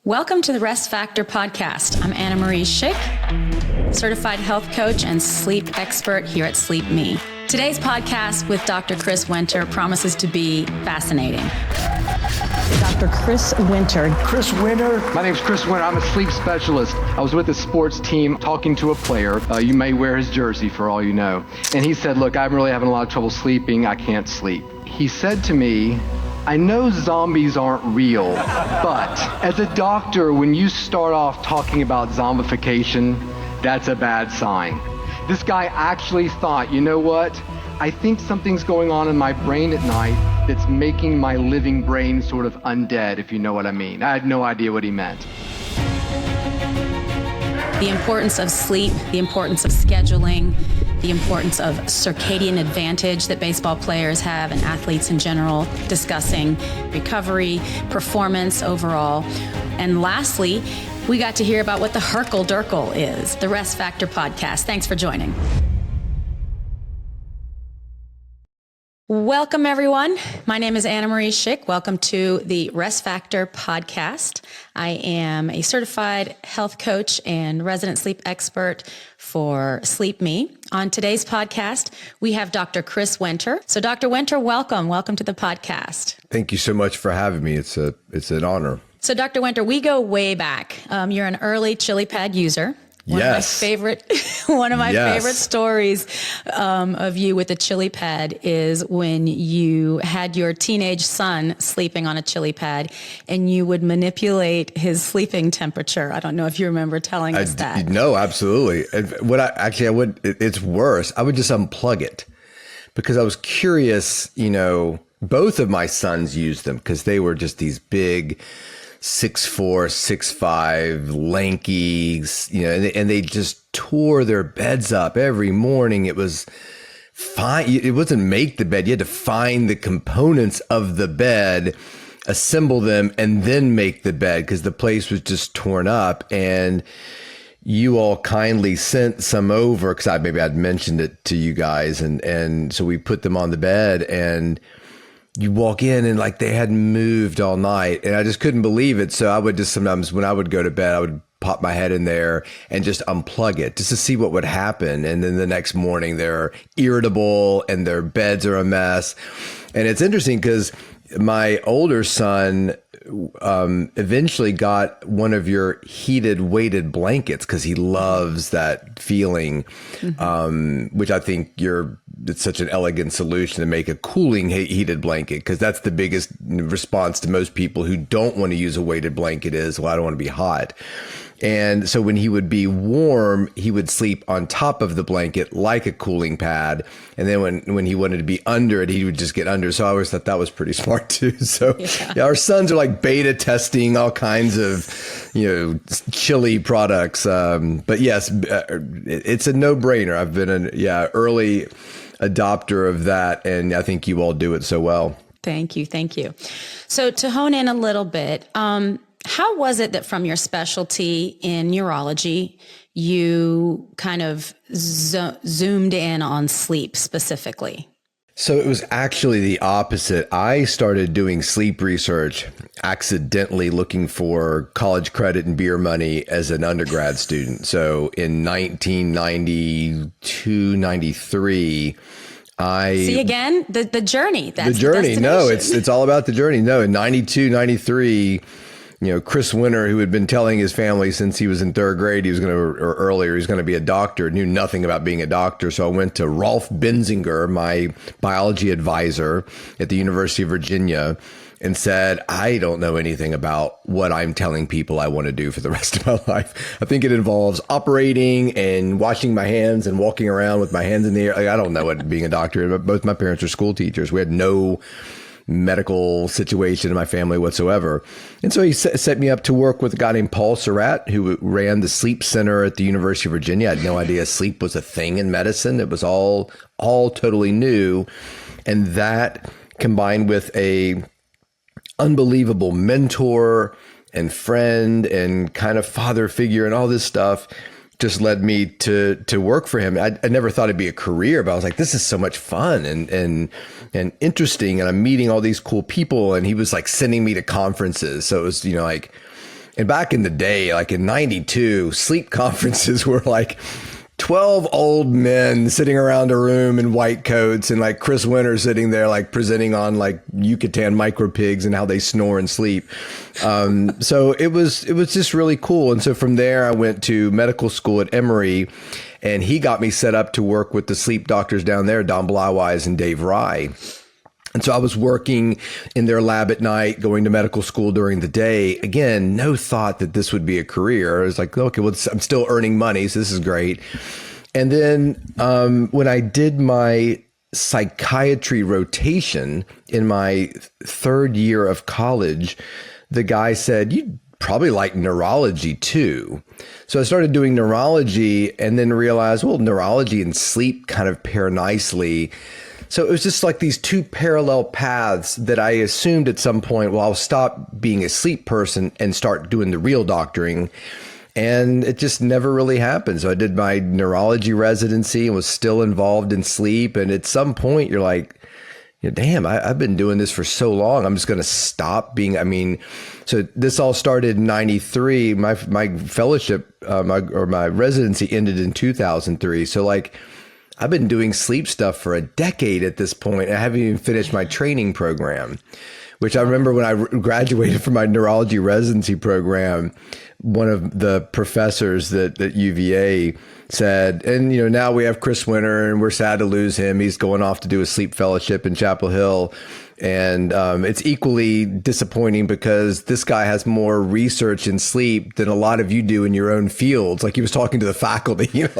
Welcome to the Rest Factor podcast. I'm Ana Marie Schick, certified health coach and sleep expert here at Sleep Me. Today's podcast with Dr. Chris Winter promises to be fascinating. Dr. Chris Winter. Chris Winter. My name's Chris Winter. I'm a sleep specialist. I was with a sports team talking to a player. You may wear his jersey for all you know. And he said, look, I'm really having a lot of trouble sleeping. I can't sleep. He said to me, I know zombies aren't real, but as a doctor, when you start off talking about zombification, that's a bad sign. This guy actually thought, you know what? I think something's going on in my brain at night that's making my living brain sort of undead, if you know what I mean. I had no idea what he meant. The importance of sleep, the importance of scheduling, the importance of circadian advantage that baseball players have and athletes in general, discussing recovery, performance overall. And lastly, we got to hear about what the Hurkle-durkle is, the Rest Factor podcast. Thanks for joining. Welcome, everyone. My name is Ana Marie Schick. Welcome to the Rest Factor podcast. I am a certified health coach and resident sleep expert for Sleep Me. On today's podcast, we have Dr. Chris Winter. So Dr. Winter, welcome. Welcome to the podcast. Thank you so much for having me. It's an honor. So Dr. Winter, we go way back. You're an early Chilipad user. One of my favorite stories of you with the Chilipad is when you had your teenage son sleeping on a Chilipad and you would manipulate his sleeping temperature. I don't know if you remember telling us that. No, absolutely. It's worse. I would just unplug it because I was curious, both of my sons used them because they were just these big 6'4", 6'5", lanky, and they just tore their beds up every morning. It was fine. It wasn't make the bed. You had to find the components of the bed, assemble them, and then make the bed because the place was just torn up. And you all kindly sent some over because maybe I'd mentioned it to you guys. And so we put them on the bed and you walk in and like they hadn't moved all night and I just couldn't believe it. So I would just sometimes when I would go to bed, I would pop my head in there and just unplug it just to see what would happen. And then the next morning they're irritable and their beds are a mess. And it's interesting because my older son eventually got one of your heated weighted blankets because he loves that feeling, which I think it's such an elegant solution to make a cooling heated blanket because that's the biggest response to most people who don't want to use a weighted blanket is, well, I don't want to be hot. And so when he would be warm, he would sleep on top of the blanket like a cooling pad. And then when he wanted to be under it, he would just get under. So I always thought that was pretty smart too. So yeah, our sons are like beta testing all kinds of, chilly products. But yes, it's a no-brainer. I've been an early adopter of that. And I think you all do it so well. Thank you. Thank you. So to hone in a little bit, how was it that from your specialty in neurology, you kind of zoomed in on sleep specifically? So it was actually the opposite. I started doing sleep research, accidentally looking for college credit and beer money as an undergrad student. So in 1992, 93, See again, the journey. That's the journey. No, it's all about the journey. No, in 92, 93, Chris Winter, who had been telling his family since he was in third grade, he was going to be a doctor, knew nothing about being a doctor. So I went to Rolf Benzinger, my biology advisor at the University of Virginia, and said, I don't know anything about what I'm telling people I want to do for the rest of my life. I think it involves operating and washing my hands and walking around with my hands in the air. I don't know what being a doctor. Both my parents are school teachers. We had no medical situation in my family whatsoever. And so he set me up to work with a guy named Paul Surratt, who ran the sleep center at the University of Virginia. I had no idea sleep was a thing in medicine. It was all totally new. And that combined with a unbelievable mentor and friend and kind of father figure and all this stuff just led me to work for him. I never thought it'd be a career, but I was like, this is so much fun and interesting. And I'm meeting all these cool people. And he was like sending me to conferences. So it was, like And back in the day, like in 92, sleep conferences were like 12 old men sitting around a room in white coats, and like Chris Winter sitting there like presenting on like Yucatan micro pigs and how they snore and sleep. So it was just really cool. And so from there I went to medical school at Emory, and he got me set up to work with the sleep doctors down there, Don Blywise and Dave Rye. And so I was working in their lab at night, going to medical school during the day. Again, no thought that this would be a career. I was like, okay, well, I'm still earning money, so this is great. And then when I did my psychiatry rotation in my third year of college, the guy said, "You'd probably like neurology too." So I started doing neurology and then realized, well, neurology and sleep kind of pair nicely. So it was just like these two parallel paths that I assumed at some point, well, I'll stop being a sleep person and start doing the real doctoring. And it just never really happened. So I did my neurology residency and was still involved in sleep. And at some point you're like, damn, I've been doing this for so long. I'm just going to stop being, so this all started in 93. My fellowship, my residency ended in 2003. So like, I've been doing sleep stuff for a decade at this point. I haven't even finished my training program, which I remember when I graduated from my neurology residency program, one of the professors at UVA said, and now we have Chris Winter and we're sad to lose him. He's going off to do a sleep fellowship in Chapel Hill. And it's equally disappointing because this guy has more research in sleep than a lot of you do in your own fields. Like he was talking to the faculty, It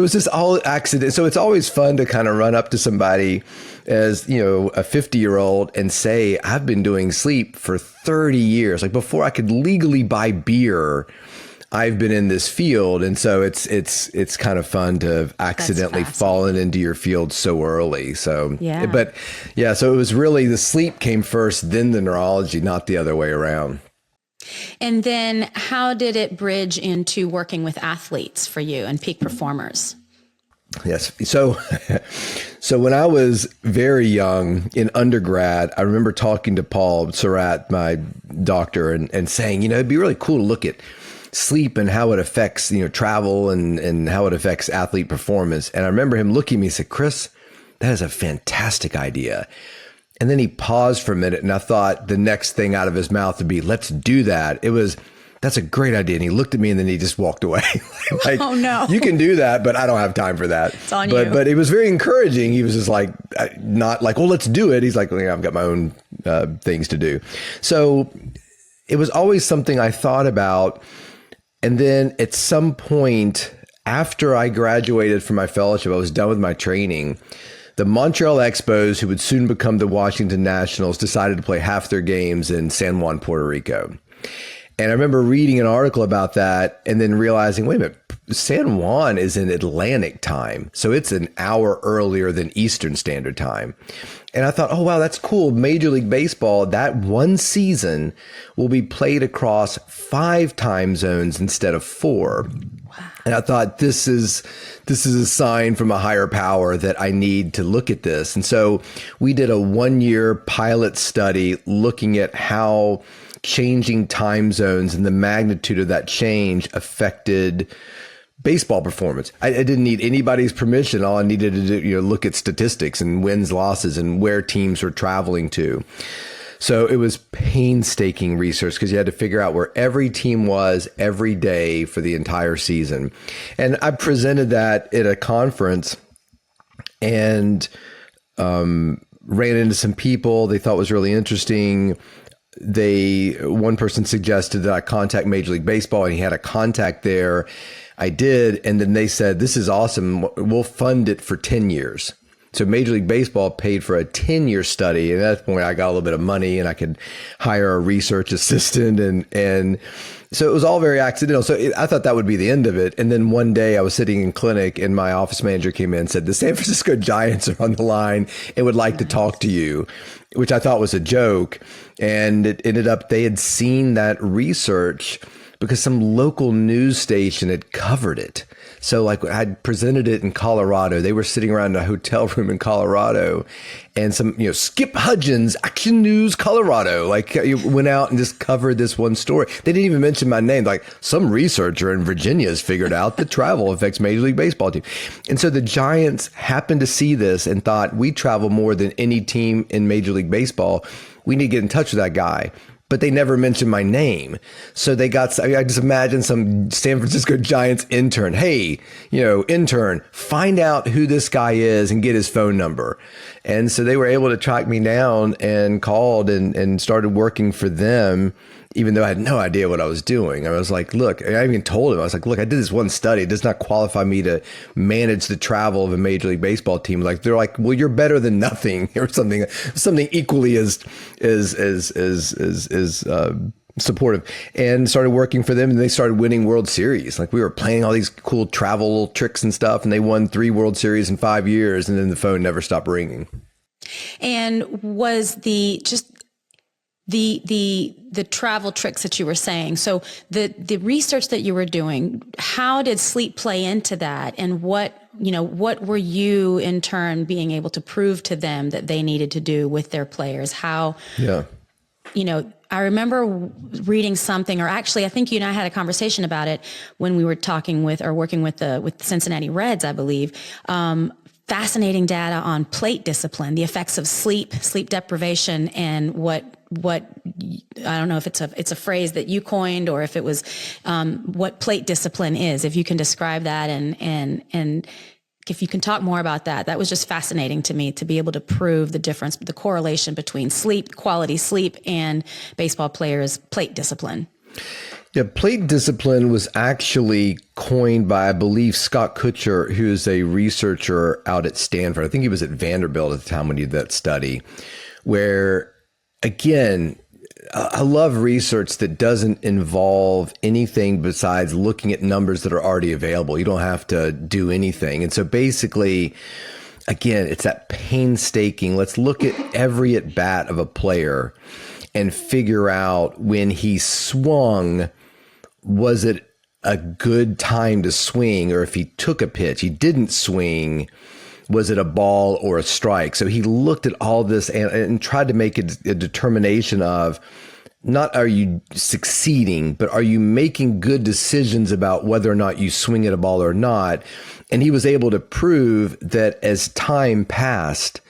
was just all accident. So it's always fun to kind of run up to somebody as, a 50-year-old and say, I've been doing sleep for 30 years. Like before I could legally buy beer, I've been in this field. And so it's kind of fun to have accidentally fallen into your field so early. So, so it was really the sleep came first, then the neurology, not the other way around. And then how did it bridge into working with athletes for you and peak performers? Yes. So when I was very young in undergrad, I remember talking to Paul Surratt, my doctor, and saying, it'd be really cool to look at sleep and how it affects, travel and how it affects athlete performance. And I remember him looking at me and said, Chris, that is a fantastic idea. And then he paused for a minute and I thought the next thing out of his mouth would be, let's do that. That's a great idea. And he looked at me and then he just walked away. Like, oh no, you can do that, but I don't have time for that. It's on you. But it was very encouraging. He was just like, not like, well, let's do it. He's like, I've got my own things to do. So it was always something I thought about. And then at some point after I graduated from my fellowship, I was done with my training. The Montreal Expos, who would soon become the Washington Nationals, decided to play half their games in San Juan, Puerto Rico. And I remember reading an article about that and then realizing, wait a minute, San Juan is in Atlantic time. So it's an hour earlier than Eastern Standard Time. And I thought, oh, wow, that's cool. Major League Baseball, that one season will be played across 5 time zones instead of 4. Wow. And I thought, this is a sign from a higher power that I need to look at this. And so we did a 1-year pilot study looking at how changing time zones and the magnitude of that change affected baseball performance. I didn't need anybody's permission. All I needed to do, look at statistics and wins, losses, and where teams were traveling to. So it was painstaking research because you had to figure out where every team was every day for the entire season. And I presented that at a conference and ran into some people they thought was really interesting. One person suggested that I contact Major League Baseball, and he had a contact there. I did. And then they said, this is awesome. We'll fund it for 10 years. So Major League Baseball paid for a 10-year study. And at that point I got a little bit of money and I could hire a research assistant. And so it was all very accidental. So I thought that would be the end of it. And then one day I was sitting in clinic and my office manager came in and said, the San Francisco Giants are on the line and would like to talk to you, which I thought was a joke. And it ended up, they had seen that research because some local news station had covered it. So like I presented it in Colorado. They were sitting around in a hotel room in Colorado, and some, Skip Hudgens, Action News Colorado, like went out and just covered this one story. They didn't even mention my name. Like some researcher in Virginia has figured out that travel affects Major League Baseball team. And so the Giants happened to see this and thought, we travel more than any team in Major League Baseball. We need to get in touch with that guy. But they never mentioned my name. So I just imagine some San Francisco Giants intern. Hey, intern, find out who this guy is and get his phone number. And so they were able to track me down and called and started working for them, even though I had no idea what I was doing. I was like, look, I even told him, I was like, look, I did this one study. It does not qualify me to manage the travel of a Major League Baseball team. Like, they're like, well, you're better than nothing, or something equally as supportive, and started working for them. And they started winning World Series. Like, we were playing all these cool travel tricks and stuff, and they won 3 World Series in 5 years. And then the phone never stopped ringing. And was the travel tricks that you were saying, so the research that you were doing, how did sleep play into that? And what were you in turn being able to prove to them that they needed to do with their players? How, I remember reading something, or actually I think you and I had a conversation about it when we were working with the Cincinnati Reds, I believe. Fascinating data on plate discipline, the effects of sleep deprivation, and what I don't know if it's a phrase that you coined, or if it was what plate discipline is. If you can describe that, and if you can talk more about that. That was just fascinating to me, to be able to prove the difference, the correlation between quality sleep, and baseball players' plate discipline. Yeah, plate discipline was actually coined by, I believe, Scott Kutcher, who is a researcher out at Stanford. I think he was at Vanderbilt at the time when he did that study, where, again, I love research that doesn't involve anything besides looking at numbers that are already available. You don't have to do anything. And so basically, again, it's that painstaking, let's look at every at bat of a player and figure out, when he swung, was it a good time to swing? Or if he took a pitch, he didn't swing, was it a ball or a strike? So he looked at all this and tried to make a determination of, not are you succeeding, but are you making good decisions about whether or not you swing at a ball or not? And he was able to prove that as time passed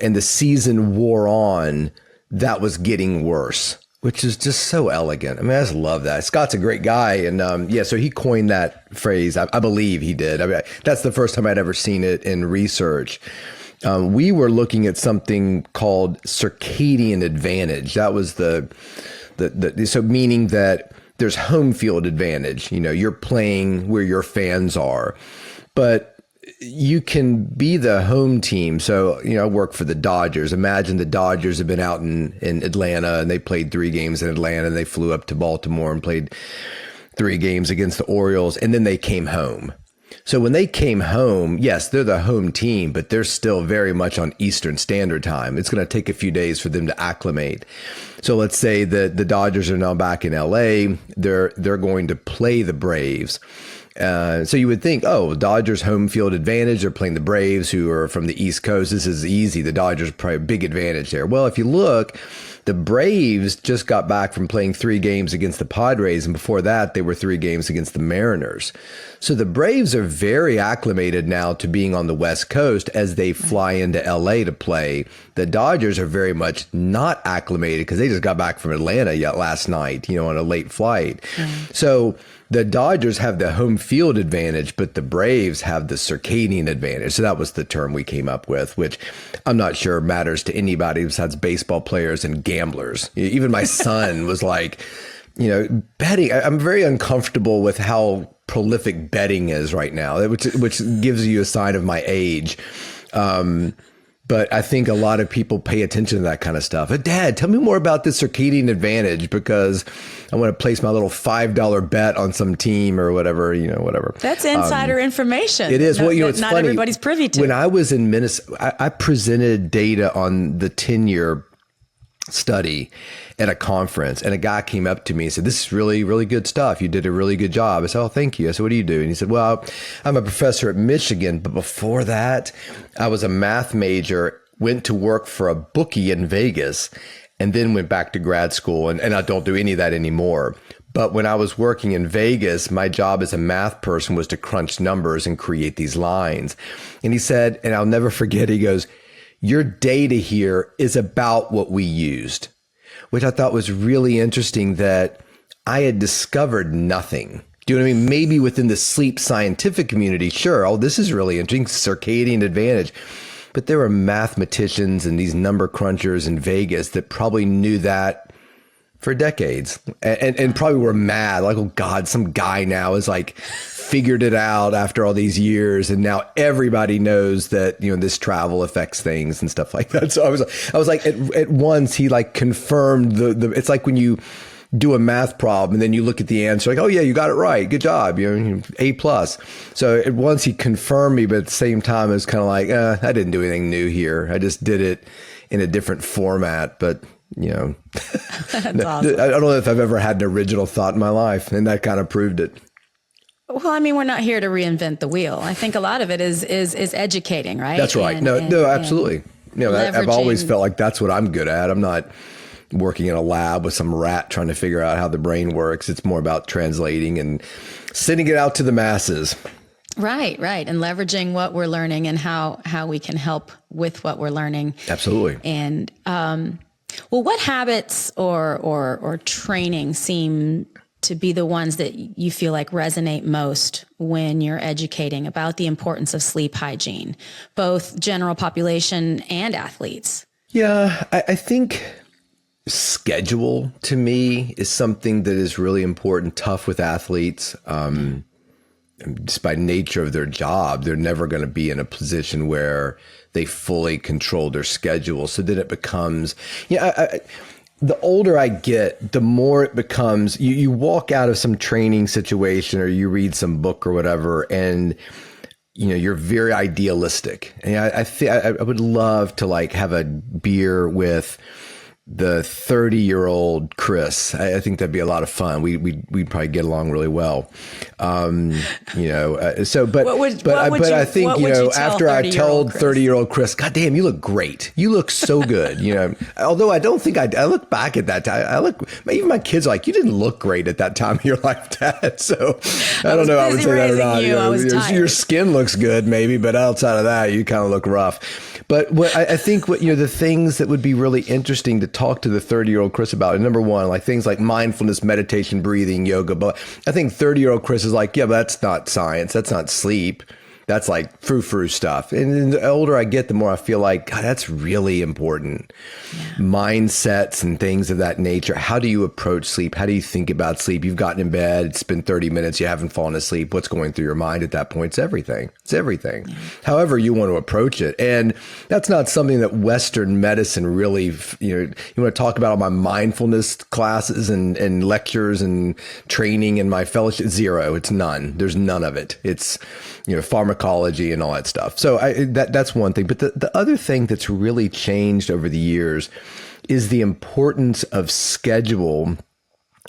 and the season wore on, that was getting worse, which is just so elegant. I mean, I just love that. Scott's a great guy. And so he coined that phrase. I believe he did. I mean, that's the first time I'd ever seen it in research. We were looking at something called circadian advantage. That was so meaning that there's home field advantage. You're playing where your fans are, but you can be the home team. So, I work for the Dodgers. Imagine the Dodgers have been out in Atlanta, and they played 3 games in Atlanta, and they flew up to Baltimore and played 3 games against the Orioles, and then they came home. So when they came home, yes, they're the home team, but they're still very much on Eastern Standard Time. It's going to take a few days for them to acclimate. So let's say that the Dodgers are now back in LA. They're going to play the Braves. So you would think, Dodgers home field advantage. They're playing the Braves, who are from the East Coast. This is easy. The Dodgers probably a big advantage there. Well, if you look, the Braves just got back from playing 3 games against the Padres, and before that, they were 3 games against the Mariners. So the Braves are very acclimated now to being on the West Coast as they fly into LA to play. The Dodgers are very much not acclimated because they just got back from Atlanta last night, on a late flight. So the Dodgers have the home field advantage, but the Braves have the circadian advantage. So that was the term we came up with, which I'm not sure matters to anybody besides baseball players and gamblers. Even my son was like, betting. I'm very uncomfortable with how prolific betting is right now, which gives you a sign of my age. But I think a lot of people pay attention to that kind of stuff. Dad, tell me more about this circadian advantage, because I want to place my little $5 bet on some team or whatever, whatever. That's insider information. It is. It's not funny. Everybody's privy to. When I was in Minnesota, I presented data on the tenure study at a conference, and a guy came up to me and said, "This is really, really good stuff. You did a really good job." I said, "Oh, thank you." I said, "What do you do?" And he said, "Well, I'm a professor at Michigan, but before that, I was a math major, went to work for a bookie in Vegas, and then went back to grad school. And I don't do any of that anymore. But when I was working in Vegas, my job as a math person was to crunch numbers and create these lines." And he said, and I'll never forget, he goes, "Your data here is about what we used," which I thought was really interesting, that I had discovered nothing. Do you know what I mean? Maybe within the sleep scientific community, sure. Oh, this is really interesting. Circadian advantage. But there were mathematicians and these number crunchers in Vegas that probably knew that for decades and probably were mad. Like, oh God, some guy now is like figured it out after all these years. And now everybody knows that, you know, this travel affects things and stuff like that. So I was like, at once he like confirmed it's like when you do a math problem and then you look at the answer like, "Oh yeah, you got it right. Good job. You know, A+." So at once he confirmed me, but at the same time, it was kind of like, I didn't do anything new here. I just did it in a different format. But you know, That's awesome. I don't know if I've ever had an original thought in my life, and that kind of proved it. Well, I mean, we're not here to reinvent the wheel. I think a lot of it is educating, right? That's right. No, absolutely. You know, I've always felt like that's what I'm good at. I'm not working in a lab with some rat trying to figure out how the brain works. It's more about translating and sending it out to the masses. Right. And leveraging what we're learning and how we can help with what we're learning. Absolutely. And, well, what habits or training seem to be the ones that you feel like resonate most when you're educating about the importance of sleep hygiene, both general population and athletes? Yeah, I think schedule to me is something that is really important, tough with athletes. Just by nature of their job, they're never going to be in a position where they fully control their schedule. So then it becomes, the older I get, the more it becomes, you walk out of some training situation or you read some book or whatever, and you know, you're very idealistic. And I would love to like have a beer with the 30-year-old Chris. I think that'd be a lot of fun. We'd probably get along really well. You know, so, but I think, you know, after I told 30-year-old Chris, "God damn, you look great. You look so good." You know, although I don't think I look back at that time. Even my kids are like, "You didn't look great at that time of your life, Dad." So I don't know. I would say that or not. You know, your skin looks good maybe, but outside of that, you kind of look rough. But what I think the things that would be really interesting to talk to the 30-year-old Chris about, and number one, like things like mindfulness, meditation, breathing, yoga. But I think 30-year-old Chris is like, yeah, but that's not science. That's not sleep. That's like frou-frou stuff. And the older I get, the more I feel like, God, that's really important. Yeah. Mindsets and things of that nature. How do you approach sleep? How do you think about sleep? You've gotten in bed, it's been 30 minutes, you haven't fallen asleep. What's going through your mind at that point? It's everything. It's everything. Yeah. However you want to approach it. And that's not something that Western medicine really, you want to talk about all my mindfulness classes and lectures and training and my fellowship? Zero. It's none. There's none of it. It's, pharmacology and all that stuff. So that's one thing. But the other thing that's really changed over the years is the importance of schedule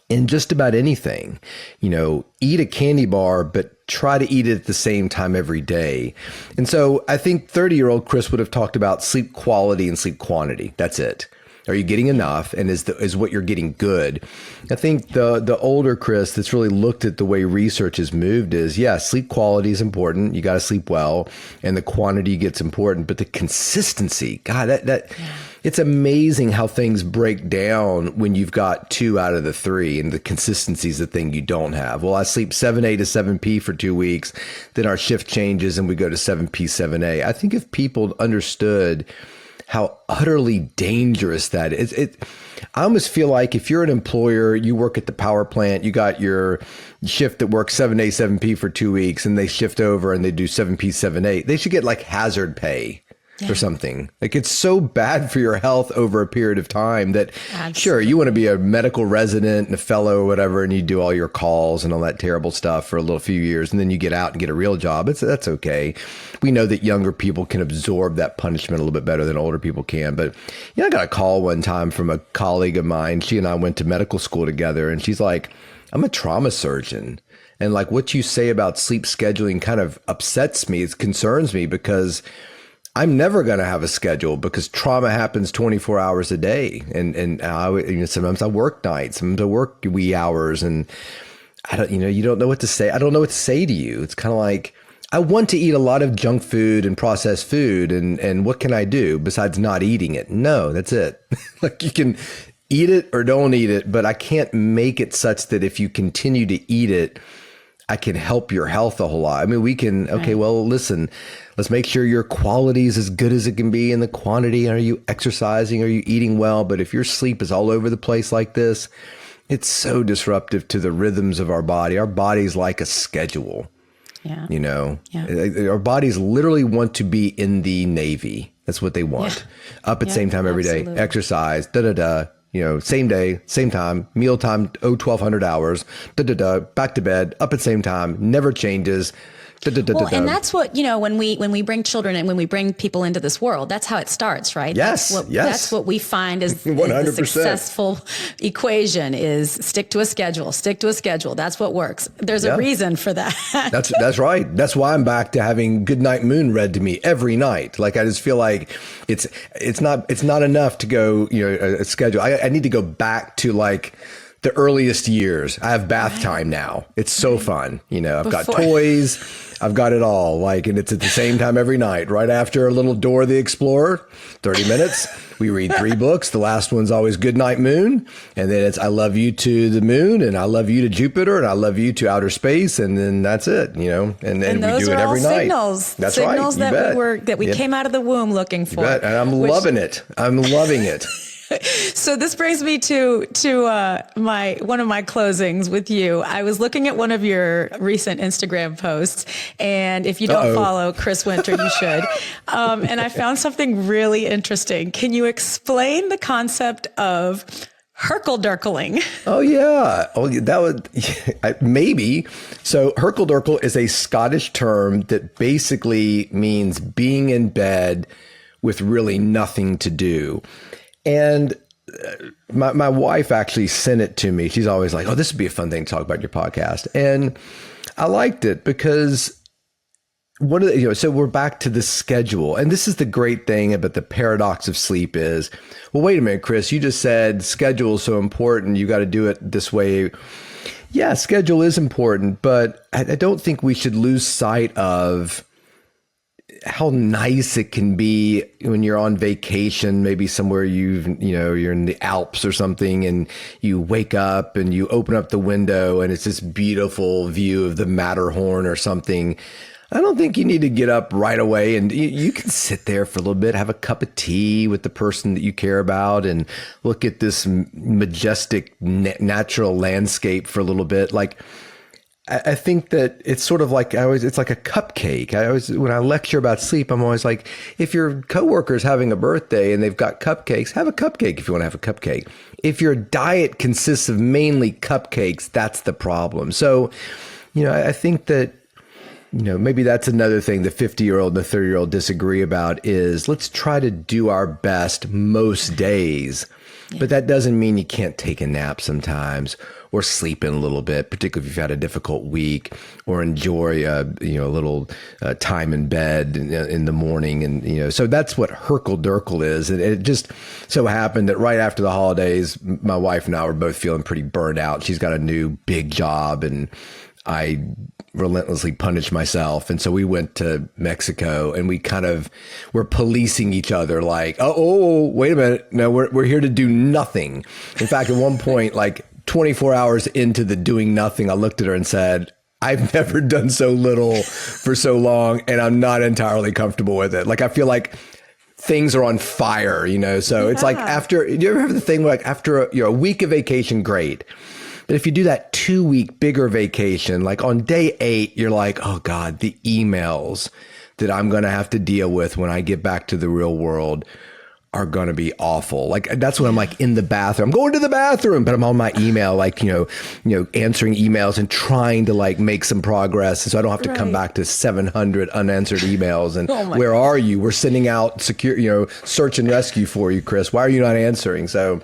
in just about anything. Eat a candy bar, but try to eat it at the same time every day. And so I think 30-year-old Chris would have talked about sleep quality and sleep quantity. That's it. Are you getting enough? And is what you're getting good? I think the older Chris that's really looked at the way research has moved is, sleep quality is important. You got to sleep well, and the quantity gets important, but the consistency, God, it's amazing how things break down when you've got 2 out of the 3, and the consistency is the thing you don't have. Well, I sleep 7A to 7P for 2 weeks, then our shift changes and we go to 7P, 7A. I think if people understood how utterly dangerous that is. I almost feel like if you're an employer, you work at the power plant, you got your shift that works 7A, 7P for 2 weeks, and they shift over and they do 7P, 7A. They should get like hazard pay. or something. Like it's so bad for your health over a period of time that sure, you want to be a medical resident and a fellow or whatever, and you do all your calls and all that terrible stuff for a little few years, and then you get out and get a real job. That's okay. We know that younger people can absorb that punishment a little bit better than older people can. But I got a call one time from a colleague of mine. She and I went to medical school together, and she's like, I'm a trauma surgeon. And like what you say about sleep scheduling kind of upsets me. It concerns me because I'm never going to have a schedule because trauma happens 24 hours a day. And sometimes I work nights, sometimes I work wee hours, and I don't, you don't know what to say. I don't know what to say to you. It's kind of like, I want to eat a lot of junk food and processed food. And what can I do besides not eating it? No, that's it. Like you can eat it or don't eat it, but I can't make it such that if you continue to eat it, I can help your health a whole lot. I mean, we can, okay, well, listen, let's make sure your quality is as good as it can be in the quantity. Are you exercising? Are you eating well? But if your sleep is all over the place like this, it's so disruptive to the rhythms of our body. Our body's like a schedule. Yeah. Our bodies literally want to be in the Navy. That's what they want. Yeah. Up at the same time every day, exercise, same day, same time, meal time, 1200 hours, back to bed, up at the same time, never changes. Well, and that's what, when we bring children and when we bring people into this world, that's how it starts, right? Yes. That's what we find is the successful equation is stick to a schedule. That's what works. There's a reason for that. That's right. That's why I'm back to having Goodnight Moon read to me every night. Like I just feel like it's not enough to go, a schedule. I need to go back to like the earliest years. I have bath time now. It's so fun. I've got toys. I've got it all. And it's at the same time every night, right after a little Dora the Explorer, 30 minutes. We read 3 books. The last one's always Goodnight Moon. And then it's I love you to the moon, and I love you to Jupiter, and I love you to outer space. And then that's it, and we do it every night. That's signals right. that we came out of the womb looking for. And I'm loving it. I'm loving it. So this brings me to one of my closings with you. I was looking at one of your recent Instagram posts, and if you don't follow Chris Winter, you should. And I found something really interesting. Can you explain the concept of Hurkle-durkling? Oh yeah. That would maybe. So Hurkle-durkle is a Scottish term that basically means being in bed with really nothing to do. And my wife actually sent it to me. She's always like, oh, this would be a fun thing to talk about in your podcast. And I liked it because so we're back to the schedule. And this is the great thing about the paradox of sleep is, well, wait a minute, Chris, you just said schedule is so important. You got to do it this way. Yeah, schedule is important, but I don't think we should lose sight of how nice it can be when you're on vacation, maybe somewhere you're in the Alps or something, and you wake up and you open up the window and it's this beautiful view of the Matterhorn or something. I don't think you need to get up right away, and you can sit there for a little bit, have a cup of tea with the person that you care about, and look at this majestic natural landscape for a little bit. I think that it's sort of like it's like a cupcake. When I lecture about sleep, I'm always like, if your coworker's having a birthday and they've got cupcakes, have a cupcake if you want to have a cupcake. If your diet consists of mainly cupcakes, that's the problem. So, I think that, maybe that's another thing the 50-year-old and the 30-year-old disagree about is let's try to do our best most days. Yeah. But that doesn't mean you can't take a nap sometimes or sleep in a little bit, particularly if you've had a difficult week, or enjoy a little time in bed in the morning. And, so that's what Hurkle-durkle is. And it just so happened that right after the holidays, my wife and I were both feeling pretty burned out. She's got a new big job, and I relentlessly punished myself. And so we went to Mexico, and we kind of were policing each other like, oh, wait a minute. No, we're here to do nothing. In fact, at one point, 24 hours into the doing nothing, I looked at her and said, I've never done so little for so long, and I'm not entirely comfortable with it. I feel like things are on fire, so it's like after, do you ever have the thing after a week of vacation, great. But if you do that 2-week bigger vacation, on day 8, you're like, oh God, the emails, that I'm going to have to deal with when I get back to the real world are going to be awful. Like that's when I'm like in the bathroom, I'm going to the bathroom, but I'm on my email, like, answering emails and trying to like make some progress. So I don't have to come back to 700 unanswered emails. And where God. are you? We're sending out secure, search and rescue for you, Chris. Why are you not answering? So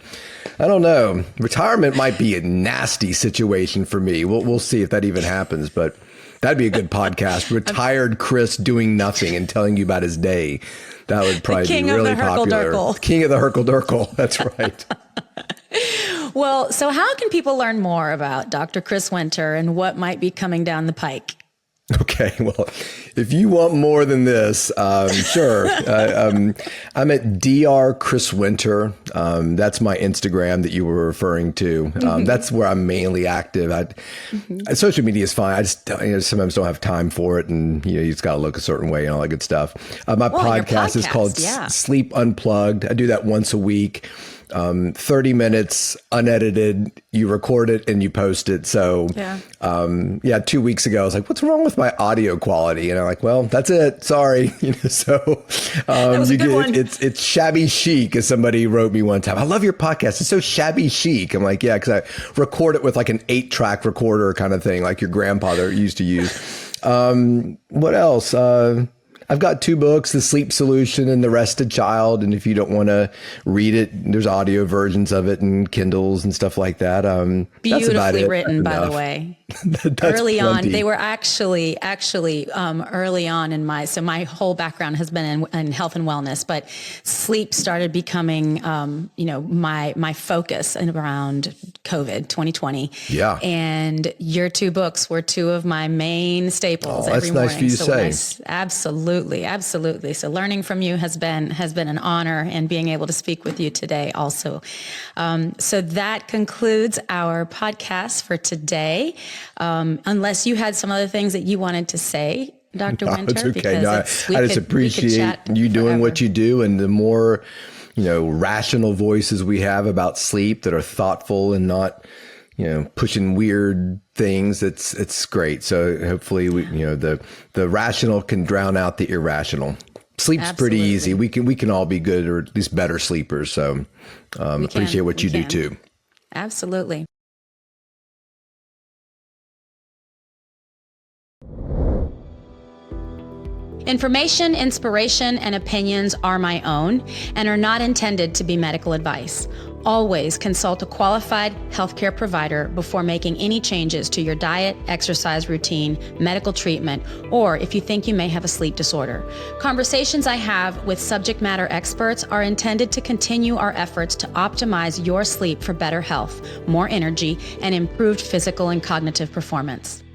I don't know. Retirement might be a nasty situation for me. We'll see if that even happens, but that'd be a good podcast. Retired Chris doing nothing and telling you about his day. That would probably be really popular. King of the Hurkle-durkle. That's right. Well, so how can people learn more about Dr. Chris Winter and what might be coming down the pike? Okay, well, if you want more than this, sure. I'm at Dr. Chris Winter. That's my Instagram that you were referring to. That's where I'm mainly active. Social media is fine. I just sometimes don't have time for it, and you just got to look a certain way and all that good stuff. My podcast is called Sleep Unplugged. I do that once a week. 30 minutes unedited, you record it and you post it. So, 2 weeks ago, I was like, what's wrong with my audio quality? And I'm like, well, that's it. Sorry. It's shabby chic, as somebody wrote me one time. I love your podcast. It's so shabby chic. I'm like, yeah, because I record it with like an 8-track recorder kind of thing, like your grandfather used to use. What else? I've got 2 books, The Sleep Solution and The Rested Child. And if you don't want to read it, there's audio versions of it and Kindles and stuff like that. Beautifully written, by the way. Early on, they were actually early on in my whole background has been in health and wellness, but sleep started becoming, my focus in around COVID 2020. Yeah. And your 2 books were 2 of my main staples that's every morning. Nice for you to say. Absolutely. So learning from you has been an honor, and being able to speak with you today also. So that concludes our podcast for today. Unless you had some other things that you wanted to say, Dr. Winter. It's okay. I just appreciate you doing what you do, and the more, rational voices we have about sleep that are thoughtful and not, pushing weird things. It's great. So hopefully the rational can drown out the irrational. Sleep's pretty easy. We can all be good, or at least better sleepers. So appreciate what you do too. Absolutely. Information, inspiration, and opinions are my own and are not intended to be medical advice. Always consult a qualified healthcare provider before making any changes to your diet, exercise routine, medical treatment, or if you think you may have a sleep disorder. Conversations I have with subject matter experts are intended to continue our efforts to optimize your sleep for better health, more energy, and improved physical and cognitive performance.